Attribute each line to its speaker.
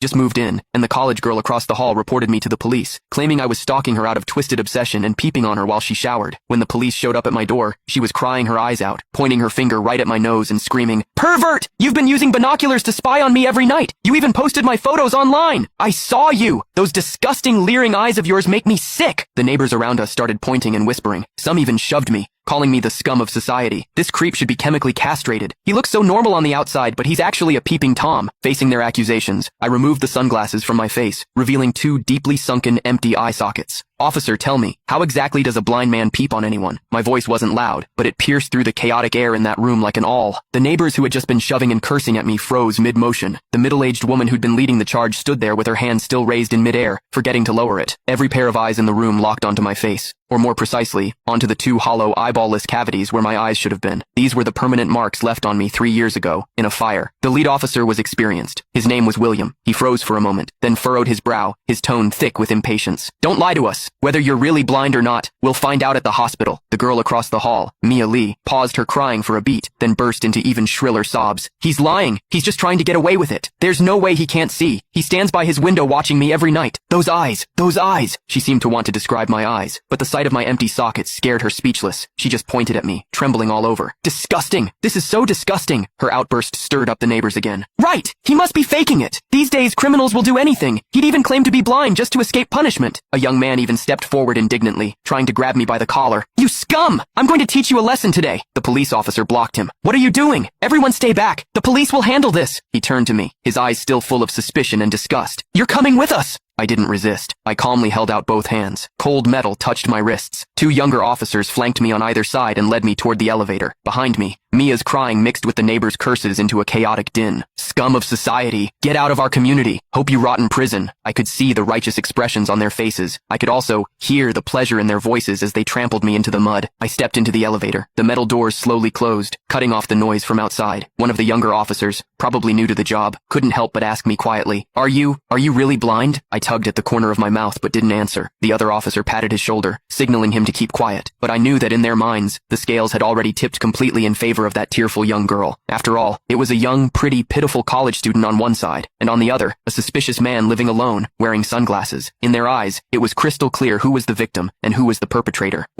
Speaker 1: just moved in, and the college girl across the hall reported me to the police, claiming I was stalking her out of twisted obsession and peeping on her while she showered. When the police showed up at my door, she was crying her eyes out, pointing her finger right at my nose and screaming, "Pervert! You've been using binoculars to spy on me every night! You even posted my photos online! I saw you! Those disgusting leering eyes of yours make me sick!" The neighbors around us started pointing and whispering. Some even shoved me, calling me the scum of society. This creep should be chemically castrated. He looks so normal on the outside, but he's actually a peeping Tom. Facing their accusations, I removed the sunglasses from my face, revealing two deeply sunken, empty eye sockets. "Officer, tell me, how exactly does a blind man peep on anyone?" My voice wasn't loud, but it pierced through the chaotic air in that room like an awl. The neighbors who had just been shoving and cursing at me froze mid-motion. The middle-aged woman who'd been leading the charge stood there with her hand still raised in mid-air, forgetting to lower it. Every pair of eyes in the room locked onto my face, or more precisely, onto the two hollow, eyeball-less cavities where my eyes should have been. These were the permanent marks left on me 3 years ago, in a fire. The lead officer was experienced. His name was William. He froze for a moment, then furrowed his brow, his tone thick with impatience. "Don't lie to us. Whether you're really blind or not, we'll find out at the hospital." The girl across the hall, Mia Lee, paused her crying for a beat, then burst into even shriller sobs. "He's lying. He's just trying to get away with it. There's no way he can't see. He stands by his window watching me every night. Those eyes, those eyes." She seemed to want to describe my eyes, but the sight of my empty sockets scared her speechless. She just pointed at me, trembling all over. "Disgusting! This is so disgusting!" Her outburst stirred up the neighbors again. "Right! He must be faking it! These days criminals will do anything. He'd even claim to be blind just to escape punishment." A young man even stepped forward indignantly, trying to grab me by the collar. "You scum! I'm going to teach you a lesson today." The police officer blocked him. "What are you doing? Everyone stay back. The police will handle this." He turned to me, his eyes still full of suspicion and disgust. "You're coming with us." I didn't resist. I calmly held out both hands. Cold metal touched my wrists. Two younger officers flanked me on either side and led me toward the elevator. Behind me, Mia's crying mixed with the neighbors' curses into a chaotic din. "Scum of society! Get out of our community! Hope you rot in prison!" I could see the righteous expressions on their faces. I could also hear the pleasure in their voices as they trampled me into the mud. I stepped into the elevator. The metal doors slowly closed, cutting off the noise from outside. One of the younger officers, probably new to the job, couldn't help but ask me quietly, Are you really blind?" I tugged at the corner of my mouth but didn't answer. The other officer patted his shoulder, signaling him to keep quiet. But I knew that in their minds, the scales had already tipped completely in favor of that tearful young girl. After all, it was a young, pretty, pitiful college student on one side, and on the other, a suspicious man living alone, wearing sunglasses. In their eyes, it was crystal clear who was the victim and who was the perpetrator.